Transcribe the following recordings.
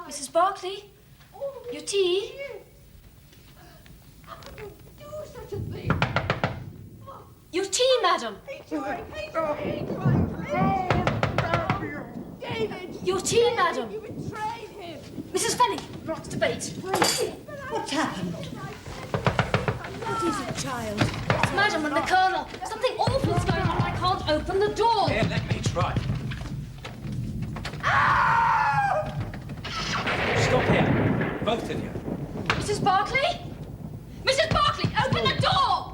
Mrs. Barclay, your tea? I couldn't do such a thing. Your tea, madam. David! Your tea, madam. You betrayed him! Mrs. Fenning, not to debate. What's happened? What is it, child? Madam and the Colonel. Something awful's going on. I can't open the door. Here, let me try. Stop here, both of you. Mrs. Barclay? Mrs. Barclay, open the door!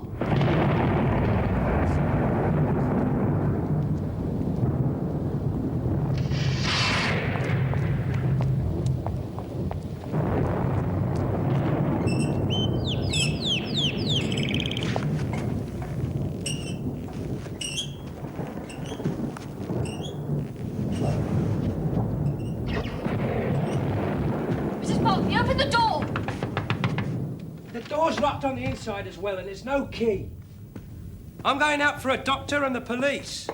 Open the door! The door's locked on the inside as well, and there's no key. I'm going out for a doctor and the police.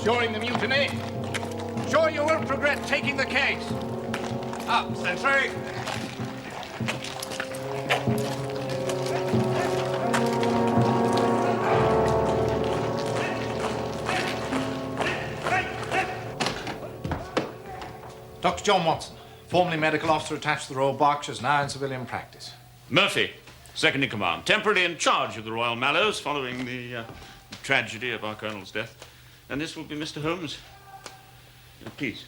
During the mutiny. Sure you won't regret taking the case. Up, sentry. Dr. John Watson, formerly medical officer attached to the Royal Berkshires, now in civilian practice. Murphy, second in command, temporarily in charge of the Royal Mallows following the tragedy of our colonel's death. And this will be Mr. Holmes. Please.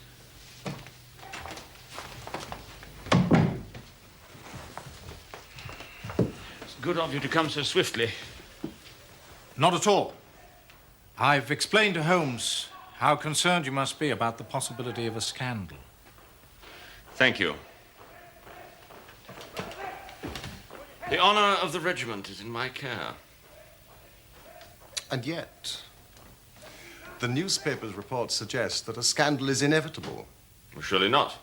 It's good of you to come so swiftly. Not at all. I've explained to Holmes how concerned you must be about the possibility of a scandal. Thank you. The honor of the regiment is in my care. And yet, the newspaper's reports suggest that a scandal is inevitable. Well, surely not.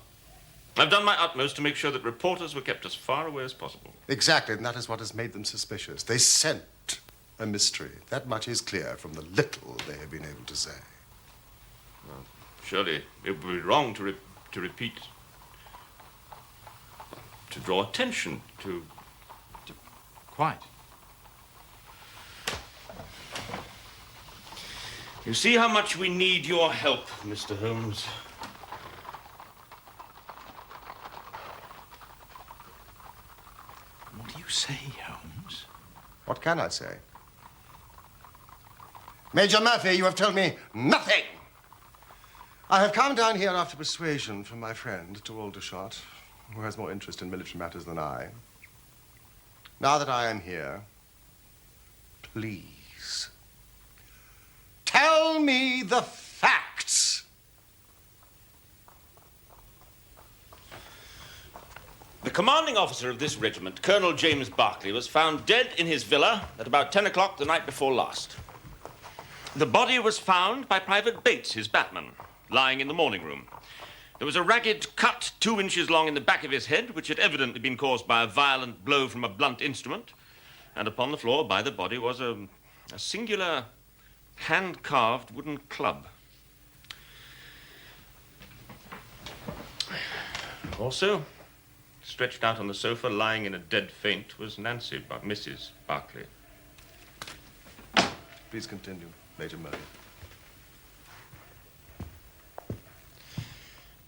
I've done my utmost to make sure that reporters were kept as far away as possible. Exactly, and that is what has made them suspicious. They scent a mystery. That much is clear from the little they have been able to say. Well, surely it would be wrong to repeat, to draw attention to... Quite. You see how much we need your help, Mr. Holmes. What do you say, Holmes? What can I say? Major Murphy, you have told me nothing. I have come down here after persuasion from my friend, Dr. Aldershot, who has more interest in military matters than I. Now that I am here, please, tell me the facts. The commanding officer of this regiment, Colonel James Barclay, was found dead in his villa at about 10 o'clock the night before last. The body was found by Private Bates, his batman, lying in the morning room. There was a ragged cut 2 inches long in the back of his head, which had evidently been caused by a violent blow from a blunt instrument. And upon the floor by the body was a singular hand-carved wooden club. Also, stretched out on the sofa, lying in a dead faint, was Nancy, Mrs. Barclay. Please continue, Major Murphy.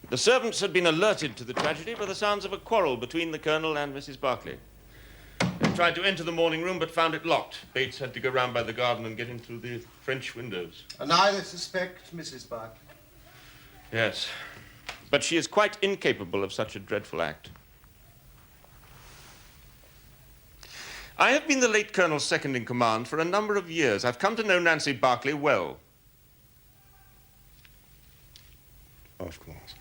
The servants had been alerted to the tragedy by the sounds of a quarrel between the colonel and Mrs. Barclay. tried to enter the morning room but found it locked. Bates had to go round by the garden and get in through the French windows. And I suspect Mrs. Barclay. Yes. But she is quite incapable of such a dreadful act. I have been the late Colonel's second in command for a number of years. I've come to know Nancy Barclay well. Of course.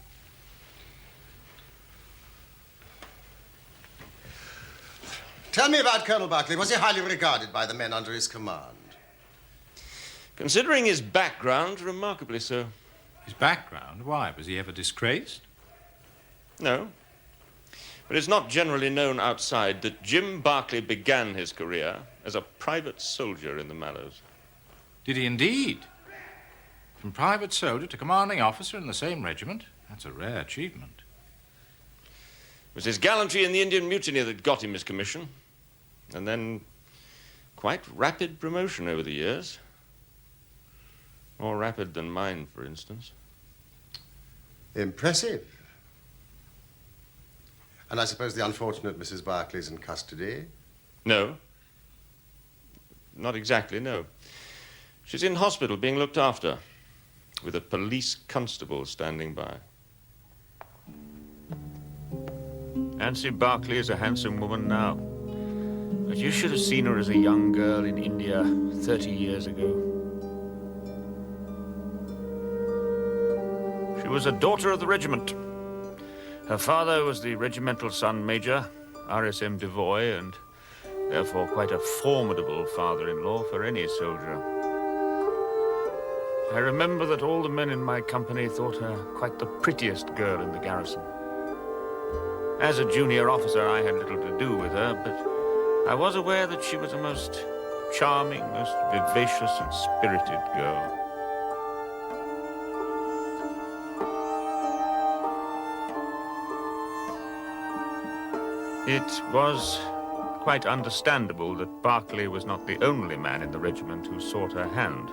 Tell me about Colonel Barclay. Was he highly regarded by the men under his command? Considering his background, remarkably so. His background? Why? Was he ever disgraced? No. But it's not generally known outside that Jim Barclay began his career as a private soldier in the Mallows. Did he indeed? From private soldier to commanding officer in the same regiment? That's a rare achievement. It was his gallantry in the Indian Mutiny that got him his commission. And then quite rapid promotion over the years. More rapid than mine, for instance. Impressive. And I suppose the unfortunate Mrs. Barclay's in custody? No. Not exactly, no. She's in hospital being looked after, with a police constable standing by. Nancy Barclay is a handsome woman now. But you should have seen her as a young girl in India 30 years ago. She was a daughter of the regiment. Her father was the regimental son major, RSM Devoy, and therefore quite a formidable father-in-law for any soldier. I remember that all the men in my company thought her quite the prettiest girl in the garrison. As a junior officer, I had little to do with her, but I was aware that she was a most charming, most vivacious and spirited girl. It was quite understandable that Barclay was not the only man in the regiment who sought her hand.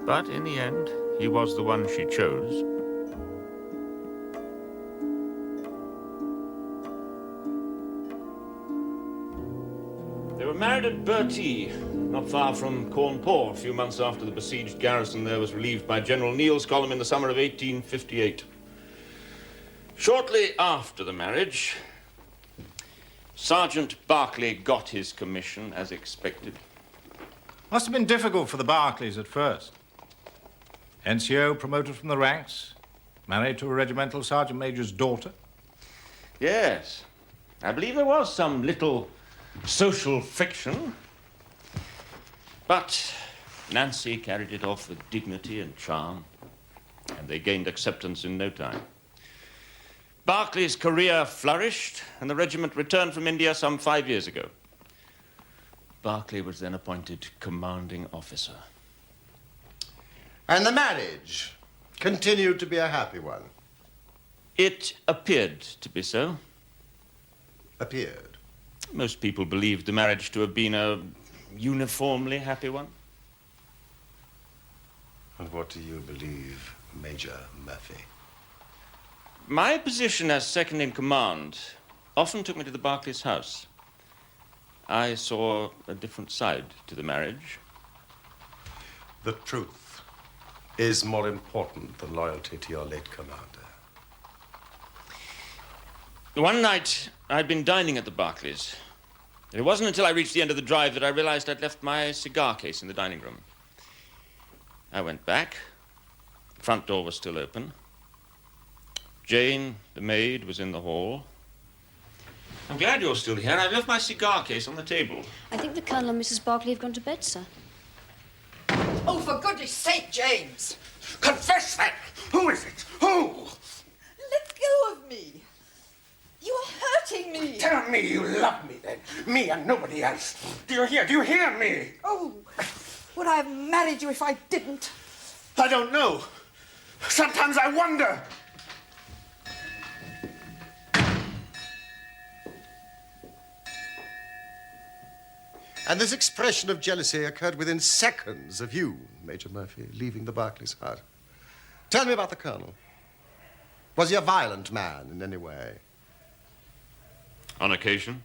But in the end, he was the one she chose. They were married at Bertie, not far from Cawnpore, a few months after the besieged garrison there was relieved by General Neal's column in the summer of 1858. Shortly after the marriage, Sergeant Barclay got his commission as expected. Must have been difficult for the Barclays at first. NCO promoted from the ranks, married to a regimental sergeant major's daughter. Yes. I believe there was some little social friction. But Nancy carried it off with dignity and charm, and they gained acceptance in no time. Barclay's career flourished, and the regiment returned from India some 5 years ago. Barclay was then appointed commanding officer. And the marriage continued to be a happy one? It appeared to be so. Appeared? Most people believed the marriage to have been a uniformly happy one. And what do you believe, Major Murphy? My position as second in command often took me to the Barclays' house. I saw a different side to the marriage. The truth is more important than loyalty to your late commander. One night, I'd been dining at the Barclays. It wasn't until I reached the end of the drive that I realized I'd left my cigar case in the dining room. I went back. The front door was still open. Jane, the maid, was in the hall. I'm glad you're still here. I've left my cigar case on the table. I think the Colonel and Mrs. Barclay have gone to bed, sir. Oh, for goodness sake, James! Confess that! Who is it? Who? Let go of me! You are hurting me! Tell me you love me, then. Me and nobody else. Do you hear? Do you hear me? Oh, would I have married you if I didn't? I don't know. Sometimes I wonder. And this expression of jealousy occurred within seconds of you, Major Murphy, leaving the Barclays' hut. Tell me about the Colonel. Was he a violent man in any way? On occasion.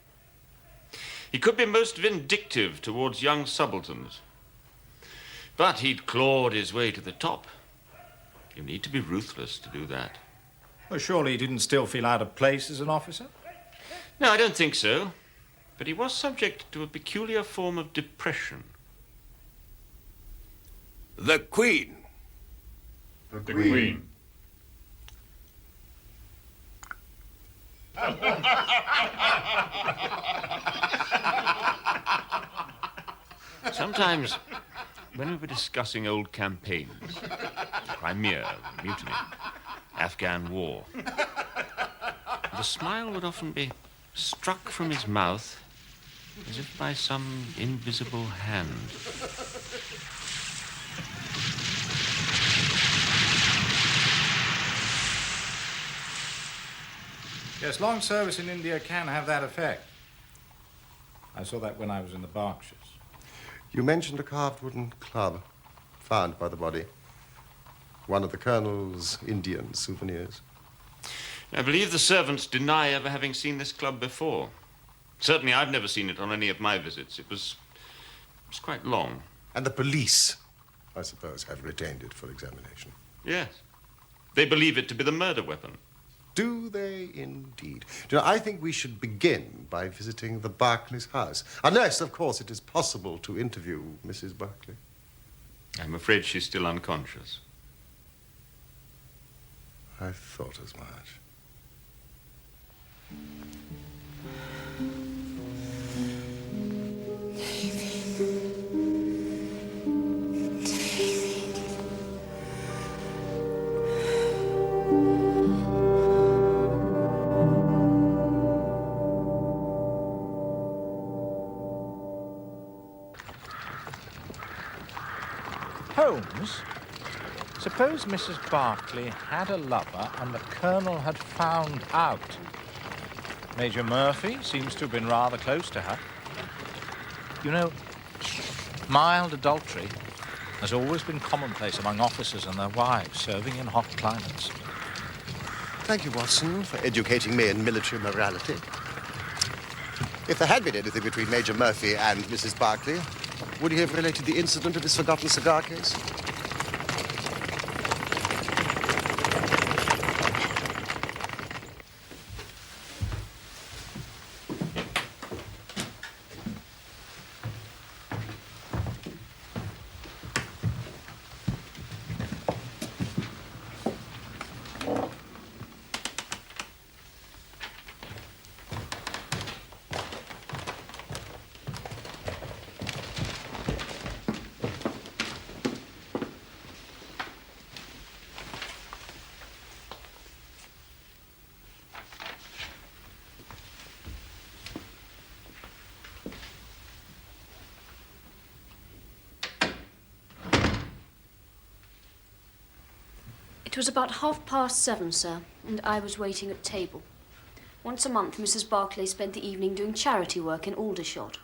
He could be most vindictive towards young subalterns. But he'd clawed his way to the top. You need to be ruthless to do that. Well, surely he didn't still feel out of place as an officer? No, I don't think so. But he was subject to a peculiar form of depression. The Queen. The Queen. Sometimes, when we were discussing old campaigns, Crimea, the Mutiny, Afghan War, the smile would often be struck from his mouth as if by some invisible hand. Yes, long service in India can have that effect. I saw that when I was in the Berkshires. You mentioned a carved wooden club found by the body. One of the Colonel's Indian souvenirs. I believe the servants deny ever having seen this club before. Certainly I've never seen it on any of my visits. It was quite long. And the police, I suppose, have retained it for examination. Yes. They believe it to be the murder weapon. Do they indeed? Do you know, I think we should begin by visiting the Barclays' house. Unless, of course, it is possible to interview Mrs. Barclay. I'm afraid she's still unconscious. I thought as much. Holmes, suppose Mrs. Barclay had a lover and the Colonel had found out. Major Murphy seems to have been rather close to her. You know, mild adultery has always been commonplace among officers and their wives serving in hot climates. Thank you, Watson, for educating me in military morality. If there had been anything between Major Murphy and Mrs. Barclay, would he have related the incident of his forgotten cigar case? It was about 7:30, sir, and I was waiting at table. Once a month, Mrs. Barclay spent the evening doing charity work in Aldershot.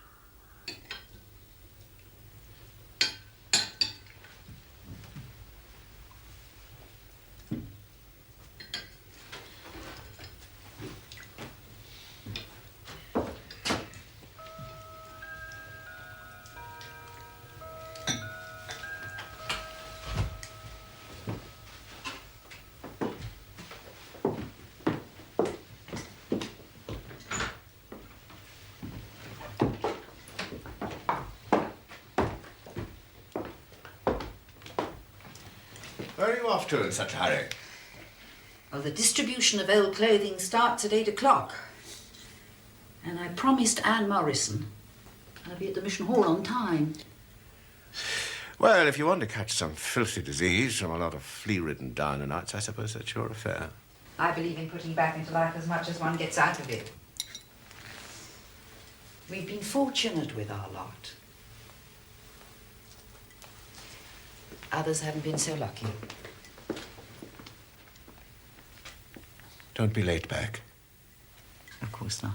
Where are you off to in such a hurry? Well, the distribution of old clothing starts at 8 o'clock. And I promised Anne Morrison I'll be at the Mission Hall on time. Well, if you want to catch some filthy disease from a lot of flea-ridden downer-nuts, I suppose that's your affair. I believe in putting back into life as much as one gets out of it. We've been fortunate with our lot. Others haven't been so lucky. Don't be late back. Of course not.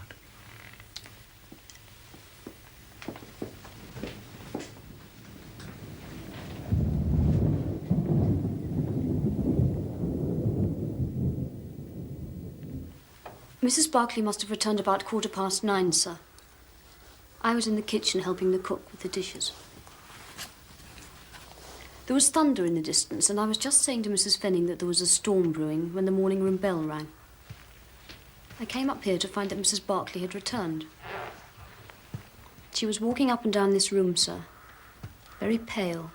Mrs. Barclay must have returned about 9:15, sir. I was in the kitchen helping the cook with the dishes. There was thunder in the distance, and I was just saying to Mrs. Fenning that there was a storm brewing when the morning room bell rang. I came up here to find that Mrs. Barclay had returned. She was walking up and down this room, sir, very pale,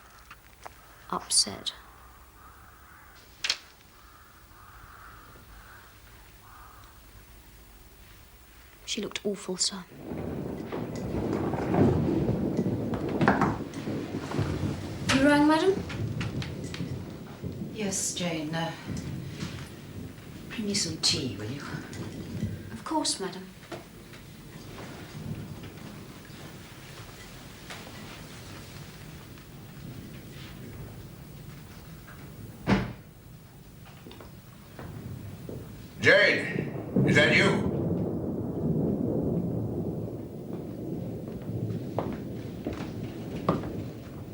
upset. She looked awful, sir. You rang, madam? Yes, Jane. Bring me some tea, will you? Of course, madam. Jane, is that you?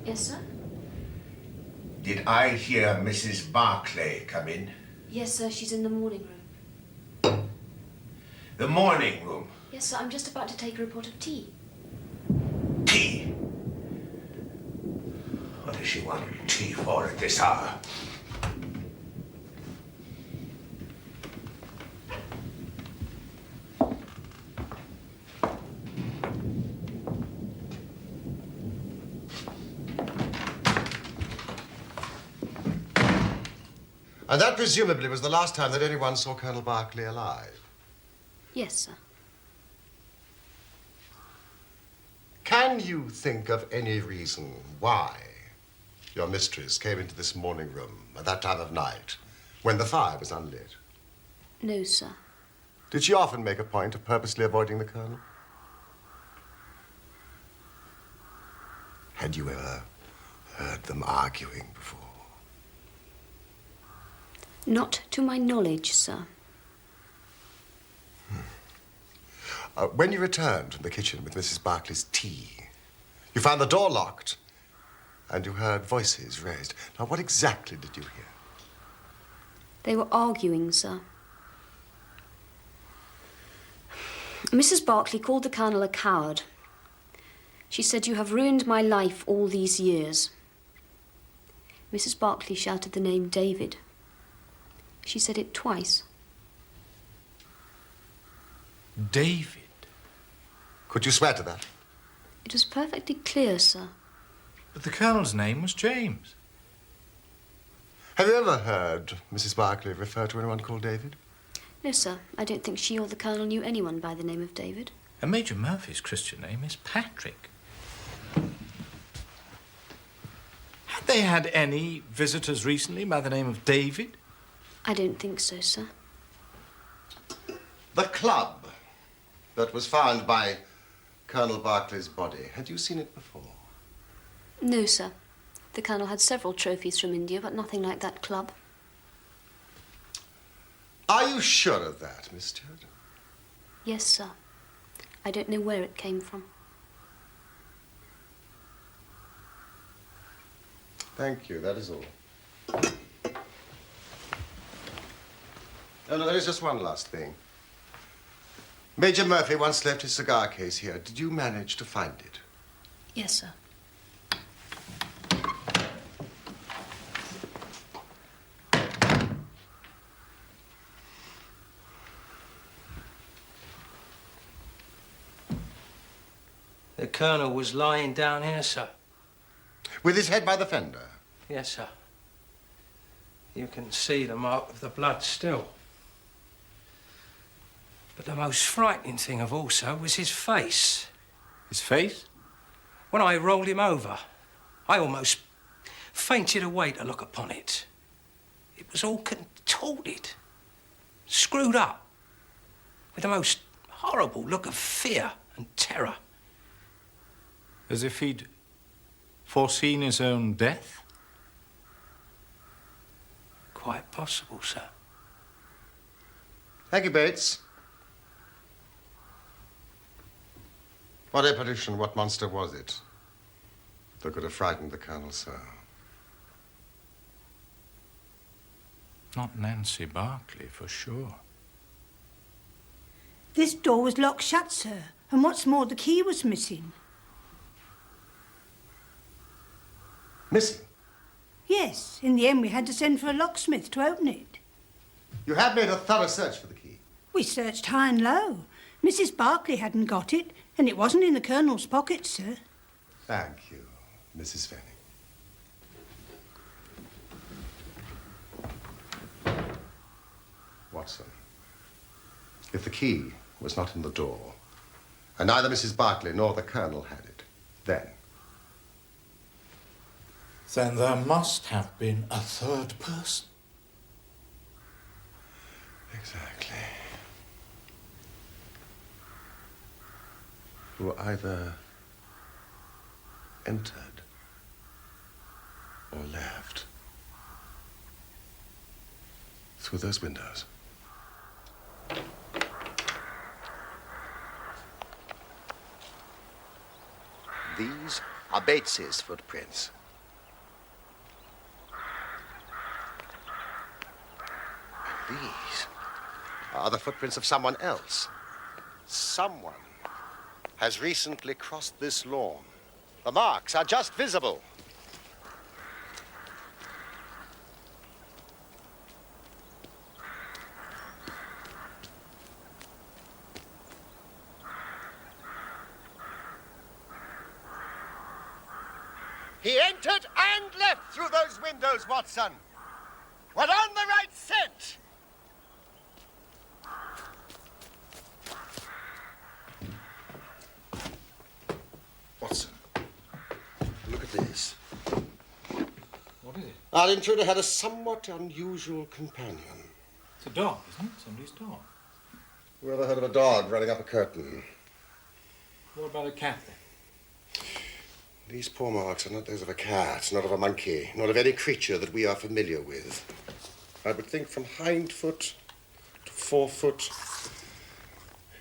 Yes, sir? Did I hear Mrs. Barclay come in? Yes, sir, she's in the morning room. The morning room. Yes, sir, I'm just about to take her a pot of tea. Tea? What does she want tea for at this hour? And that presumably was the last time that anyone saw Colonel Barclay alive. Yes, sir. Can you think of any reason why your mistress came into this morning room at that time of night when the fire was unlit? No, sir. Did she often make a point of purposely avoiding the Colonel? Had you ever heard them arguing before? Not to my knowledge, sir. When you returned from the kitchen with Mrs. Barclay's tea, you found the door locked and you heard voices raised. Now, what exactly did you hear? They were arguing, sir. Mrs. Barclay called the Colonel a coward. She said, "You have ruined my life all these years." Mrs. Barclay shouted the name David. She said it twice. David? Could you swear to that? It was perfectly clear, sir. But the Colonel's name was James. Have you ever heard Mrs. Barclay refer to anyone called David? No, sir. I don't think she or the Colonel knew anyone by the name of David. And Major Murphy's Christian name is Patrick. Had they had any visitors recently by the name of David? I don't think so, sir. The club that was found by Colonel Barclay's body, had you seen it before? No, sir. The Colonel had several trophies from India, but nothing like that club. Are you sure of that, Miss Stewart? Yes, sir. I don't know where it came from. Thank you, that is all. Oh, no, there is just one last thing. Major Murphy once left his cigar case here. Did you manage to find it? Yes, sir. The Colonel was lying down here, sir. With his head by the fender? Yes, sir. You can see the mark of the blood still. But the most frightening thing of all, sir, was his face. His face? When I rolled him over, I almost fainted away to look upon it. It was all contorted, screwed up, with the most horrible look of fear and terror. As if he'd foreseen his own death? Quite possible, sir. Thank you, Bates. What apparition, what monster was it that could have frightened the Colonel so? Not Nancy Barclay, for sure. This door was locked shut, sir, And what's more, the key was missing. Missing? Yes, in the end we had to send for a locksmith to open it. You have made a thorough search for the key? We searched high and low. Mrs. Barclay hadn't got it, and it wasn't in the Colonel's pocket, sir. Thank you, Mrs. Fenning. Watson, if the key was not in the door, and neither Mrs. Barclay nor the Colonel had it, then there must have been a third person. exactly, who either entered or left through those windows. These are Bates's footprints. And these are the footprints of someone else. Someone has recently crossed this lawn. The marks are just visible. He entered and left through those windows, Watson. We're on the right scent. Watson, look at this. What is it? Our intruder had a somewhat unusual companion. It's a dog, isn't it? Somebody's dog. Who ever heard of a dog running up a curtain? What about a cat, then? These paw marks are not those of a cat, not of a monkey, nor of any creature that we are familiar with. I would think from hind foot to forefoot,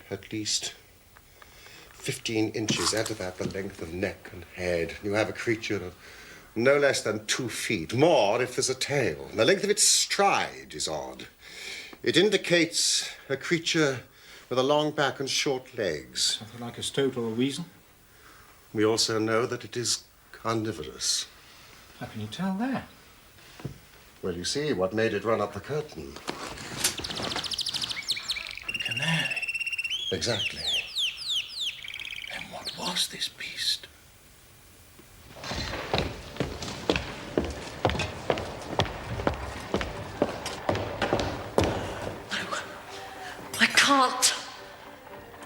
at least 15 inches, add to that the length of neck and head. You have a creature of no less than 2 feet, more if there's a tail. And the length of its stride is odd. It indicates a creature with a long back and short legs. Something like a stoat or a weasel? We also know that it is carnivorous. How can you tell that? Well, you see, what made it run up the curtain? A canary. Exactly. Then what was this beast? I can't.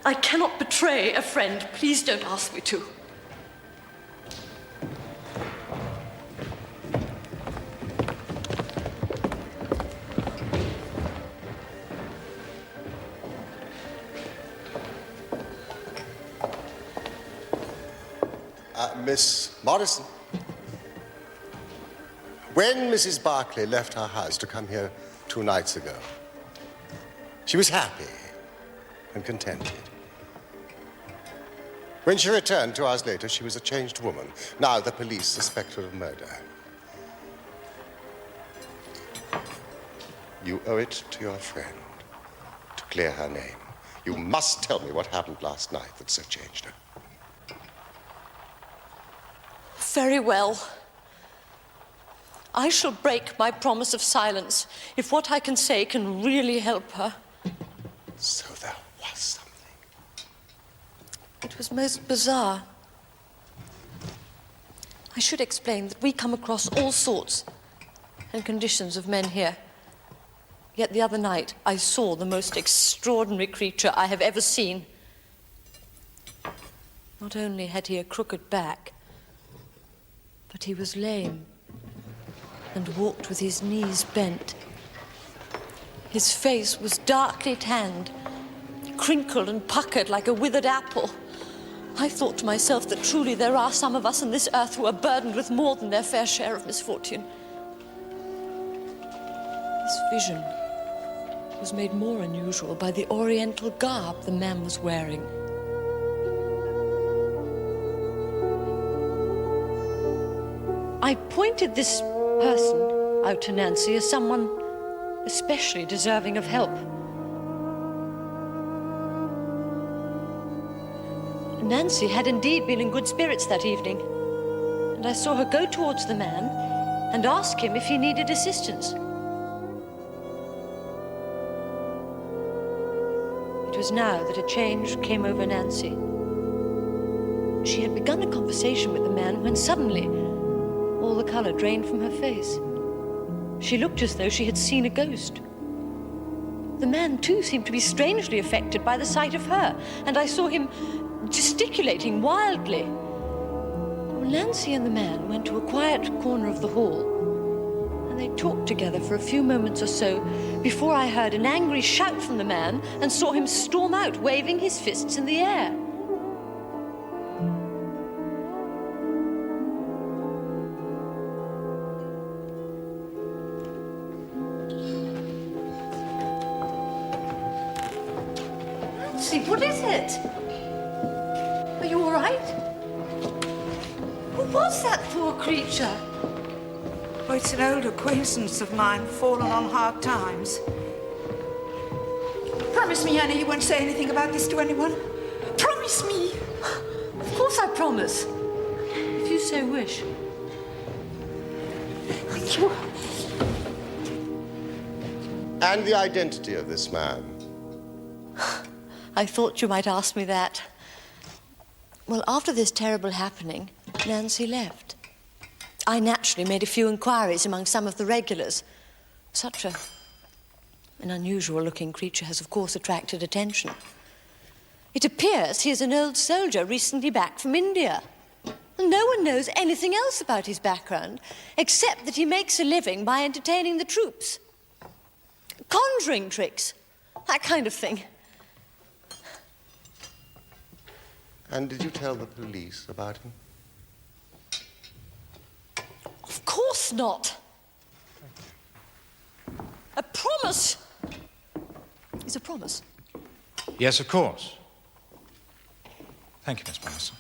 I cannot betray a friend. Please don't ask me to. Miss Morrison. When Mrs. Barclay left her house to come here 2 nights ago, she was happy and contented. When she returned 2 hours later, she was a changed woman. Now the police suspect her of murder. You owe it to your friend to clear her name. You must tell me what happened last night that so changed her. Very well. I shall break my promise of silence if what I can say can really help her. So there was something. It was most bizarre. I should explain that we come across all sorts and conditions of men here. Yet the other night I saw the most extraordinary creature I have ever seen. Not only had he a crooked back, but he was lame and walked with his knees bent. His face was darkly tanned, crinkled and puckered like a withered apple. I thought to myself that truly there are some of us on this earth who are burdened with more than their fair share of misfortune. This vision was made more unusual by the oriental garb the man was wearing. I pointed this person out to Nancy as someone especially deserving of help. Nancy had indeed been in good spirits that evening, and I saw her go towards the man and ask him if he needed assistance. It was now that a change came over Nancy. She had begun a conversation with the man when suddenly all the colour drained from her face. She looked as though she had seen a ghost. The man, too, seemed to be strangely affected by the sight of her, and I saw him gesticulating wildly. Well, Nancy and the man went to a quiet corner of the hall, and they talked together for a few moments or so before I heard an angry shout from the man and saw him storm out, waving his fists in the air. Nancy, what is it? Are you all right? Who was that poor creature? Oh, it's an old acquaintance of mine, fallen on hard times. Promise me, Annie, you won't say anything about this to anyone. Promise me. Of course I promise. If you so wish. Thank you. And the identity of this man? I thought you might ask me that. Well, after this terrible happening, Nancy left. I naturally made a few inquiries among some of the regulars. Such an unusual-looking creature has, of course, attracted attention. It appears he is an old soldier recently back from India. And no one knows anything else about his background, except that he makes a living by entertaining the troops. Conjuring tricks, that kind of thing. And did you tell the police about him? Of course not. A promise is a promise. Yes, of course. Thank you, Miss Morrison.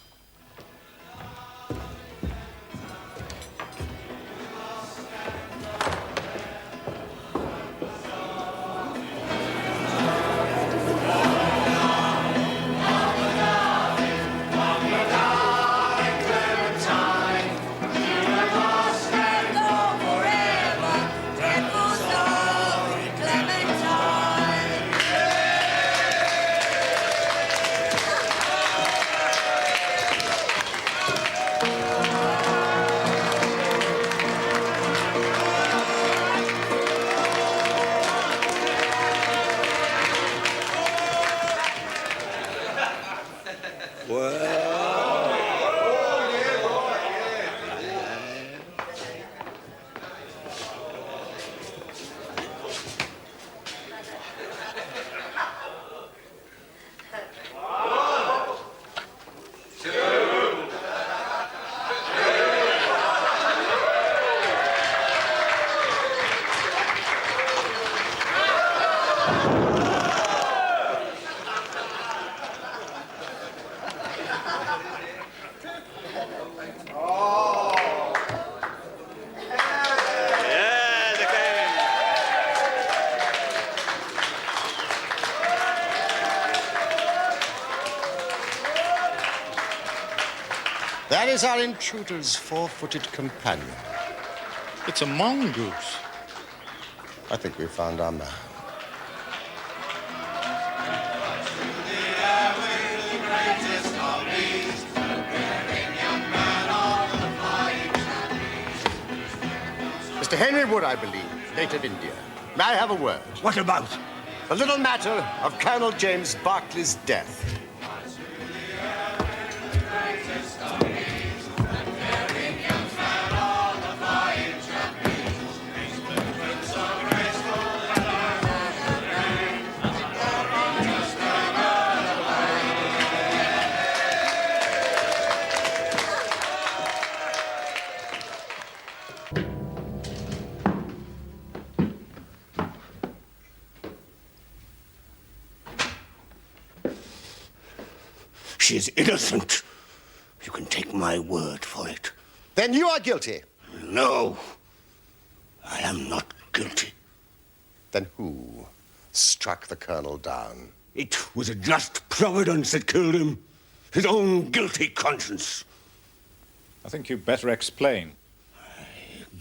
That is our intruder's four-footed companion. It's a mongoose. I think we've found our man. Mr. Henry Wood, I believe, native India. May I have a word? What about? The little matter of Colonel James Barclay's death. She is innocent. You can take my word for it. Then you are guilty. No, I am not guilty. Then who struck the colonel down? It was a just providence that killed him. His own guilty conscience. I think you'd better explain.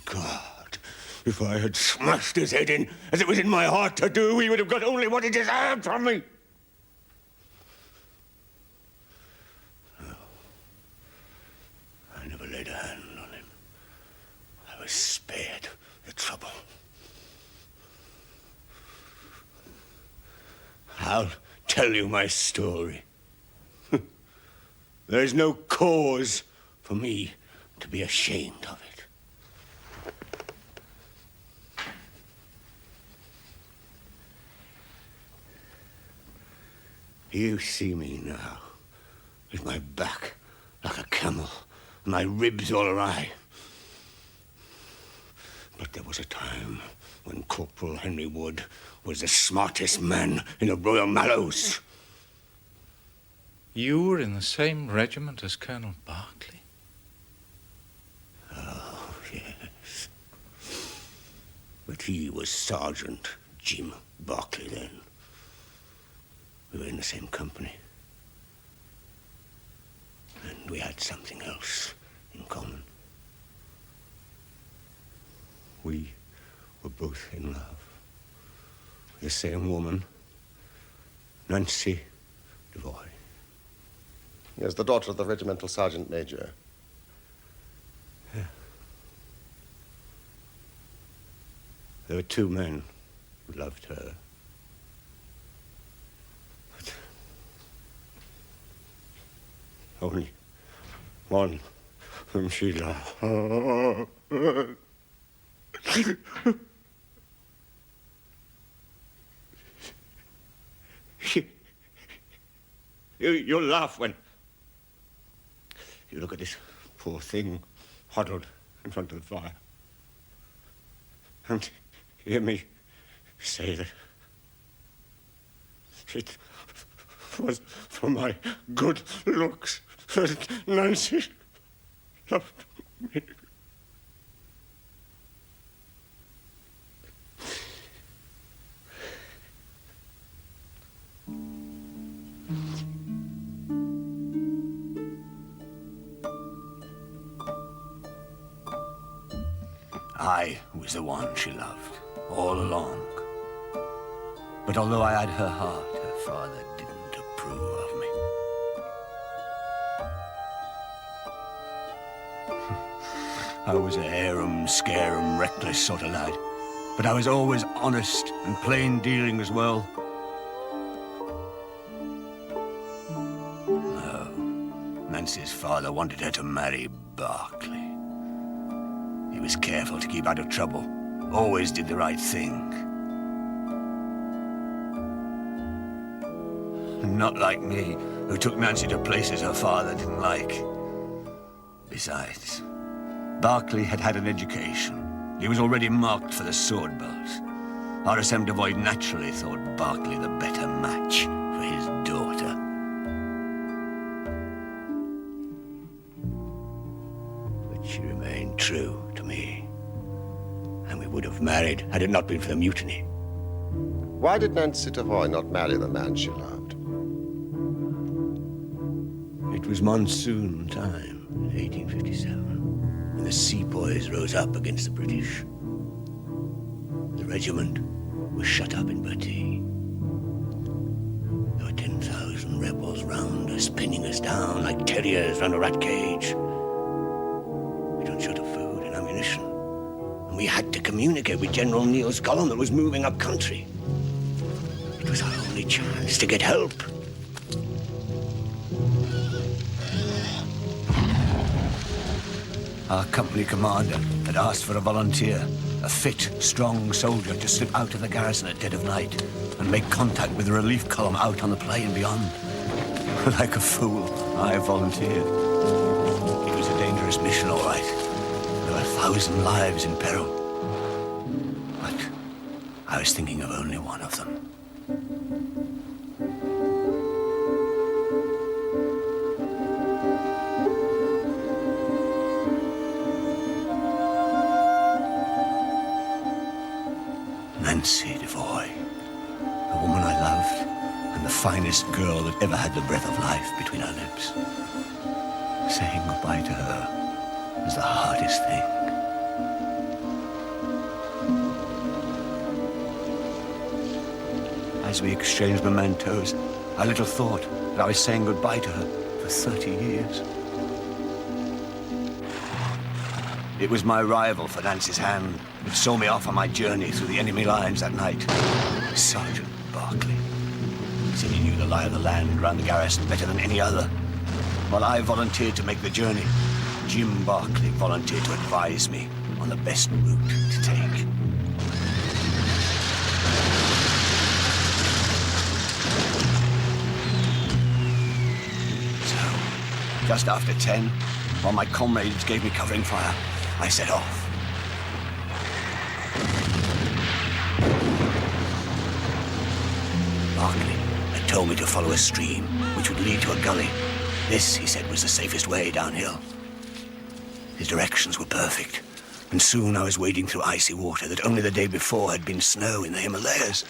God, if I had smashed his head in, as it was in my heart to do, he would have got only what he deserved from me. No. I never laid a hand on him. I was spared the trouble. I'll tell you my story. There's no cause for me to be ashamed of it. You see me now, with my back like a camel, and my ribs all awry. But there was a time when Corporal Henry Wood was the smartest man in the Royal Mallows. You were in the same regiment as Colonel Barclay? Oh, yes. But he was Sergeant Jim Barclay then. We were in the same company. And we had something else in common. We were both in love with the same woman, Nancy Devoy. Yes, the daughter of the regimental sergeant major. Yeah. There were two men who loved her. But only one whom she loved. You'll laugh when you look at this poor thing huddled in front of the fire and hear me say that it was for my good looks that Nancy loved me. I was the one she loved, all along. But although I had her heart, her father didn't approve of me. I was a harum, scarum, reckless sort of lad. But I was always honest and plain dealing as well. No, Nancy's father wanted her to marry Barclay. He was careful to keep out of trouble. Always did the right thing. Not like me, who took Nancy to places her father didn't like. Besides, Barclay had had an education. He was already marked for the sword belt. RSM Devoy naturally thought Barclay the better match for his daughter. But she remained true to me. And we would have married had it not been for the mutiny. Why did Nancy Devoy not marry the man she loved? It was monsoon time in 1857, when the sepoys rose up against the British. The regiment was shut up in Bertie. There were 10,000 rebels round us, pinning us down like terriers round a rat cage. We'd run short of food and ammunition, and we had to communicate with General Neal's column that was moving up country. It was our only chance to get help. Our company commander had asked for a volunteer, a fit, strong soldier to slip out of the garrison at dead of night and make contact with the relief column out on the plain beyond. Like a fool, I volunteered. It was a dangerous mission, all right. There were 1,000 lives in peril. But I was thinking of only one of them. Nancy Devoy, the woman I loved, and the finest girl that ever had the breath of life between her lips. Saying goodbye to her was the hardest thing. As we exchanged mementos, I little thought that I was saying goodbye to her for 30 years. It was my rival for Nancy's hand that saw me off on my journey through the enemy lines that night. Sergeant Barclay. Said he knew the lie of the land around the garrison better than any other. While I volunteered to make the journey, Jim Barclay volunteered to advise me on the best route to take. So, just after 10, while my comrades gave me covering fire, I set off. Barclay had told me to follow a stream which would lead to a gully. This, he said, was the safest way downhill. His directions were perfect, and soon I was wading through icy water that only the day before had been snow in the Himalayas.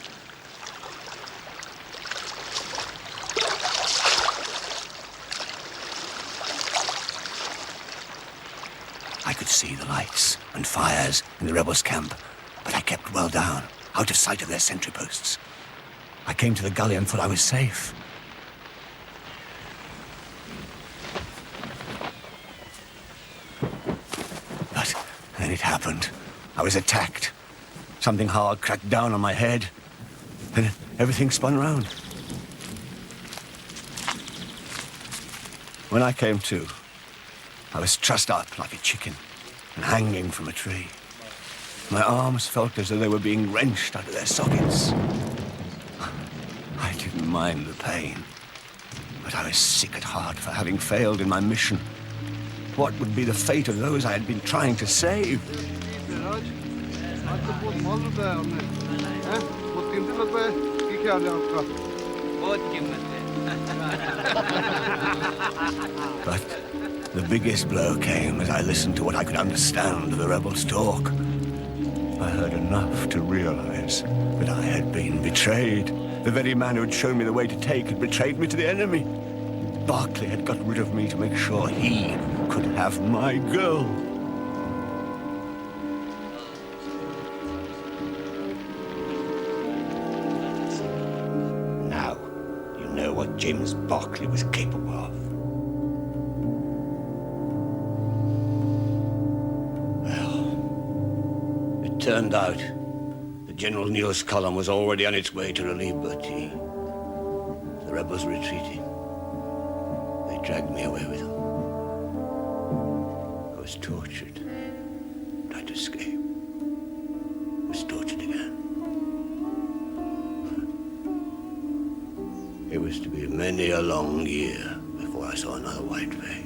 I could see the lights and fires in the rebels' camp, but I kept well down, out of sight of their sentry posts. I came to the gully and thought I was safe. But then it happened. I was attacked. Something hard cracked down on my head. Then everything spun round. When I came to, I was trussed up like a chicken and hanging from a tree. My arms felt as though they were being wrenched out of their sockets. I didn't mind the pain, but I was sick at heart for having failed in my mission. What would be the fate of those I had been trying to save? But the biggest blow came as I listened to what I could understand of the rebels' talk. I heard enough to realize that I had been betrayed. The very man who had shown me the way to take had betrayed me to the enemy. Barclay had got rid of me to make sure he could have my girl. Now, you know what James Barclay was capable of. Well, it turned out the General News column was already on its way to relieve Bertie. The rebels retreated. They dragged me away with them. I was tortured. Tried to escape. Was tortured again. It was to be many a long year before I saw another white face.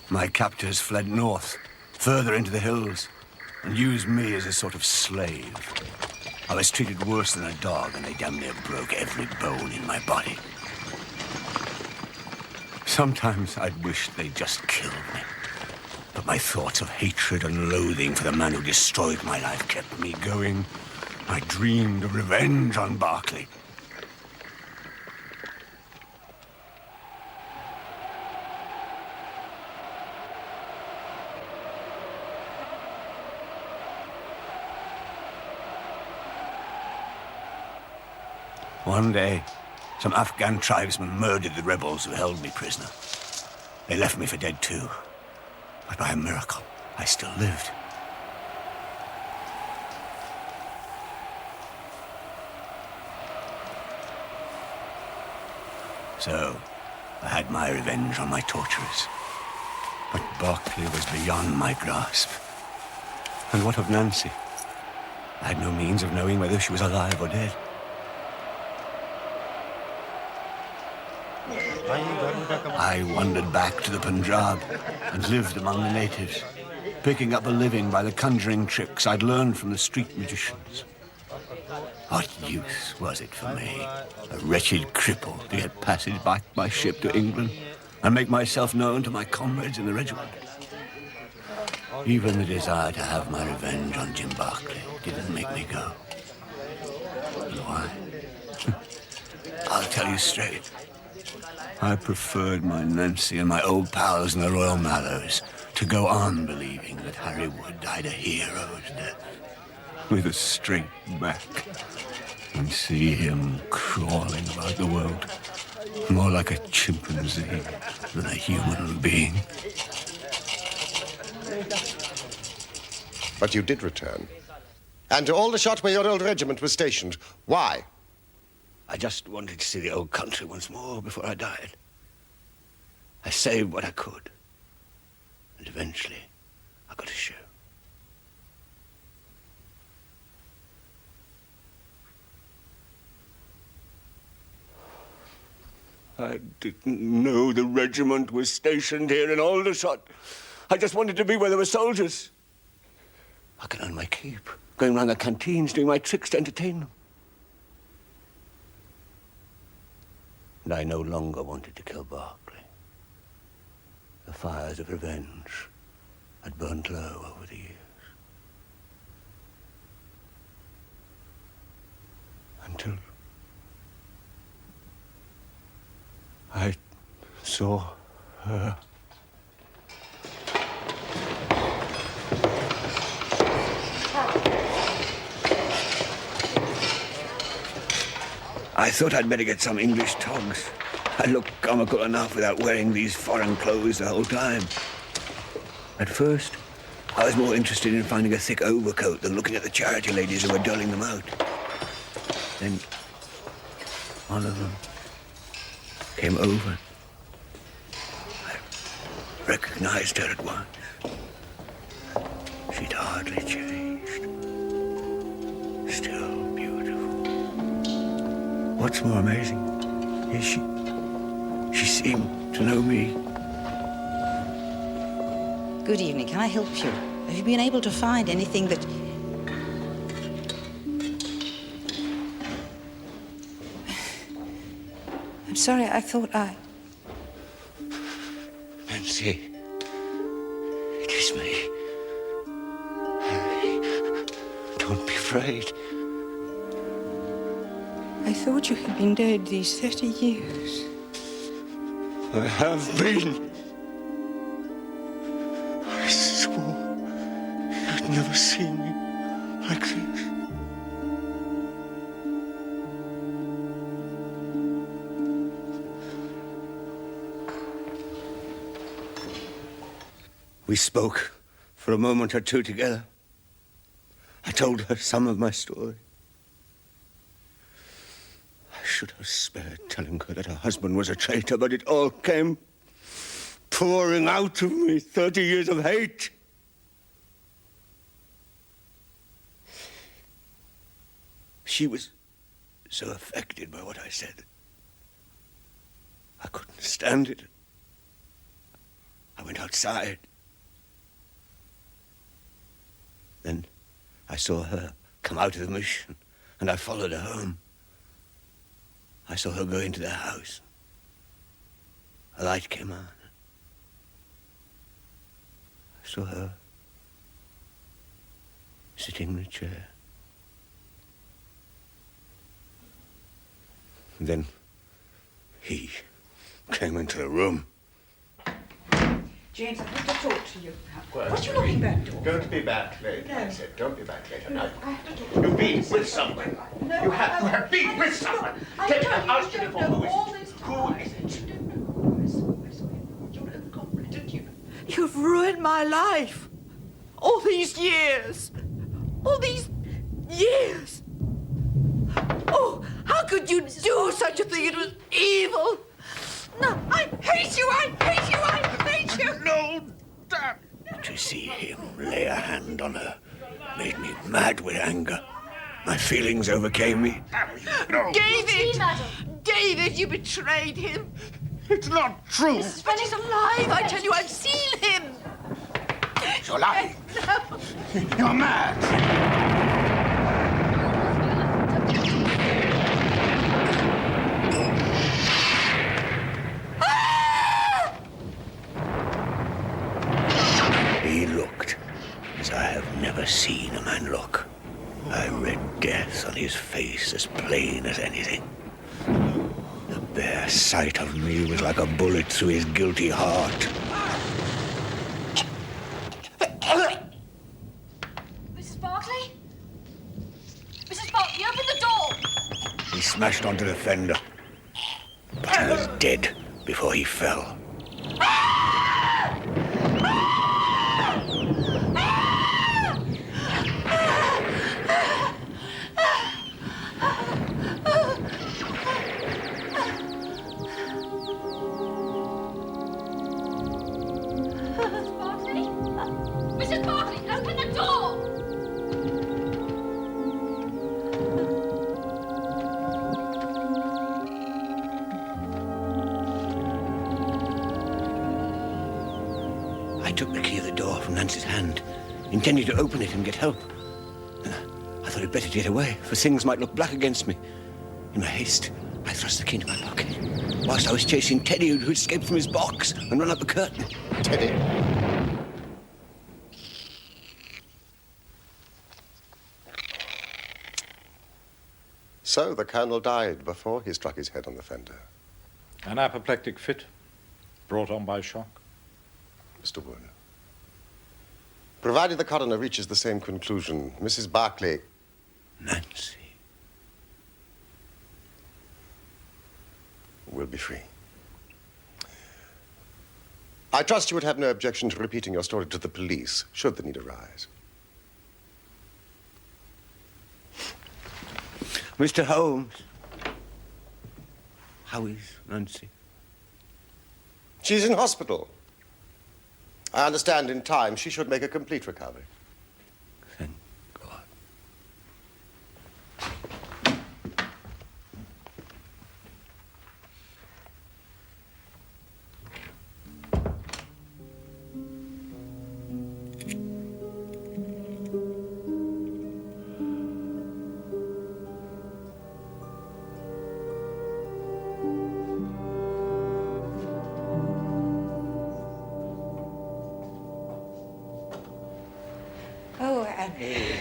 My captors fled north, further into the hills, and used me as a sort of slave. I was treated worse than a dog, and they damn near broke every bone in my body. Sometimes I'd wish they'd just killed me. But my thoughts of hatred and loathing for the man who destroyed my life kept me going. I dreamed of revenge on Barclay. One day, some Afghan tribesmen murdered the rebels who held me prisoner. They left me for dead too. But by a miracle, I still lived. So, I had my revenge on my torturers. But Barclay was beyond my grasp. And what of Nancy? I had no means of knowing whether she was alive or dead. I wandered back to the Punjab and lived among the natives, picking up a living by the conjuring tricks I'd learned from the street magicians. What use was it for me, a wretched cripple, to get passage back by ship to England and make myself known to my comrades in the regiment? Even the desire to have my revenge on Jim Barclay didn't make me go. And why? I'll tell you straight. I preferred my Nancy and my old pals in the Royal Mallows to go on believing that Harry Wood died a hero's death with a straight back and see him crawling about the world more like a chimpanzee than a human being. But you did return. And to Aldershot, where your old regiment was stationed. Why? I just wanted to see the old country once more before I died. I saved what I could. And eventually, I got a show. I didn't know the regiment was stationed here in Aldershot. I just wanted to be where there were soldiers. I could earn my keep, going round the canteens, doing my tricks to entertain them. And I no longer wanted to kill Barclay. The fires of revenge had burnt low over the years. Until I saw her. I thought I'd better get some English togs. I look comical enough without wearing these foreign clothes the whole time. At first, I was more interested in finding a thick overcoat than looking at the charity ladies who were doling them out. Then, one of them came over. I recognized her at once. She'd hardly changed. Still beautiful. What's more amazing is she seemed to know me. Good evening. Can I help you? Have you been able to find anything that... I'm sorry, I thought I... Nancy, it is me. Harry, don't be afraid. I thought you had been dead these 30 years. I have been. I swore you'd never see me like this. We spoke for a moment or two together. I told her some of my story. I should have spared telling her that her husband was a traitor, but it all came pouring out of me, 30 years of hate. She was so affected by what I said. I couldn't stand it. I went outside. Then I saw her come out of the mission, and I followed her home. I saw her go into their house. A light came on. I saw her sitting in a chair. And then he came into the room. James, I have to talk to you. What are you looking back for? Don't be back late, I said. Don't be back late. No, I have to talk to you. You've been with someone. No, You have been with someone. Tell me, I've asked you before. Who is it? Who is it? You know the culprit, didn't you? You've ruined my life. All these years. All these years. Oh, how could you do such a thing? It was evil. No, I hate you. I hate you. I hate you. No, damn. To see him lay a hand on her made me mad with anger. My feelings overcame me. No. David! David, you betrayed him. It's not true. Mrs. Fenning's alive. I tell you, I've seen him. You're lying. No. You're mad. He looked seen a man look. I read death on his face as plain as anything. The bare sight of me was like a bullet through his guilty heart. Mrs. Barclay? Mrs. Barclay, open the door! He smashed onto the fender, but he was dead before he fell. Mrs. Barclay, open the door! I took the key of the door from Nancy's hand, intending to open it and get help. Then I thought I'd better get away, for things might look black against me. In my haste, I thrust the key into my pocket, whilst I was chasing Teddy, who escaped from his box and run up the curtain. Teddy? So the Colonel died before he struck his head on the fender. An apoplectic fit brought on by shock. Mr. Wood, provided the coroner reaches the same conclusion, Mrs. Barclay... Nancy will be free. I trust you would have no objection to repeating your story to the police, should the need arise. Mr. Holmes, how is Nancy? She's in hospital. I understand in time she should make a complete recovery. Thank God. Oh, Annie,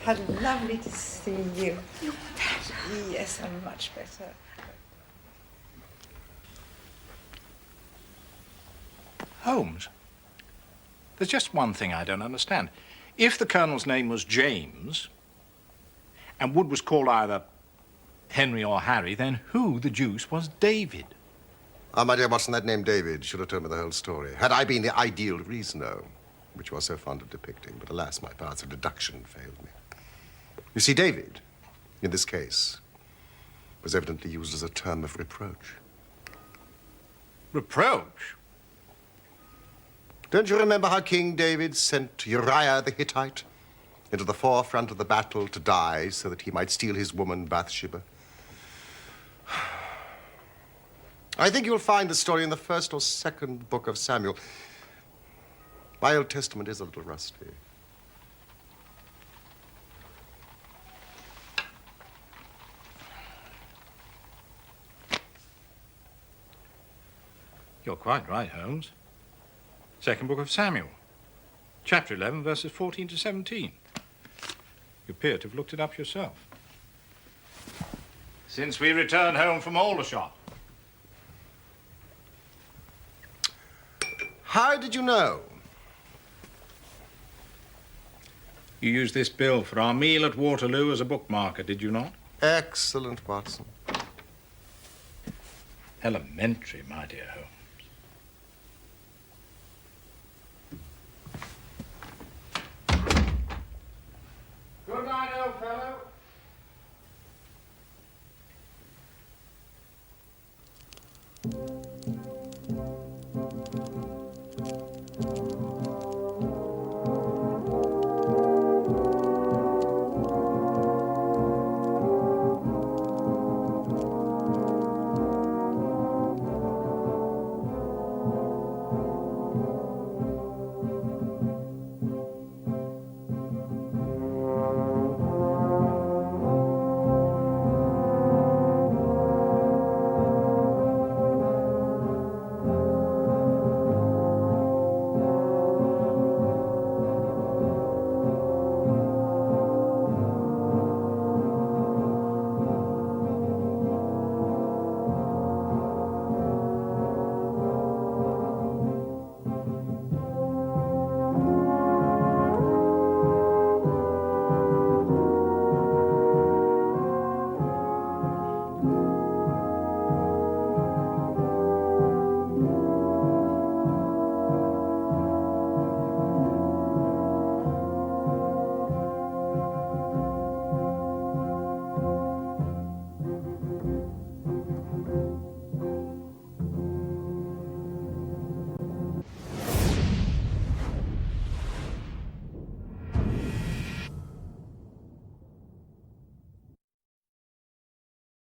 how lovely to see you. You're better. Yes, I'm much better. Holmes, there's just one thing I don't understand. If the Colonel's name was James, and Wood was called either Henry or Harry, then who the deuce was David? Ah, my dear Watson, that name David should have told me the whole story. Had I been the ideal reasoner, which you are so fond of depicting, but alas, my powers of deduction failed me. You see, David, in this case, was evidently used as a term of reproach. Reproach? Don't you remember how King David sent Uriah the Hittite into the forefront of the battle to die so that he might steal his woman Bathsheba? I think you'll find the story in the first or second book of Samuel. My Old Testament is a little rusty. You're quite right, Holmes. Second book of Samuel, chapter 11, verses 14 to 17. You appear to have looked it up yourself. Since we returned home from Aldershot. How did you know? You used this bill for our meal at Waterloo as a bookmarker, did you not? Excellent, Watson. Elementary, my dear Holmes. Good night, old fellow.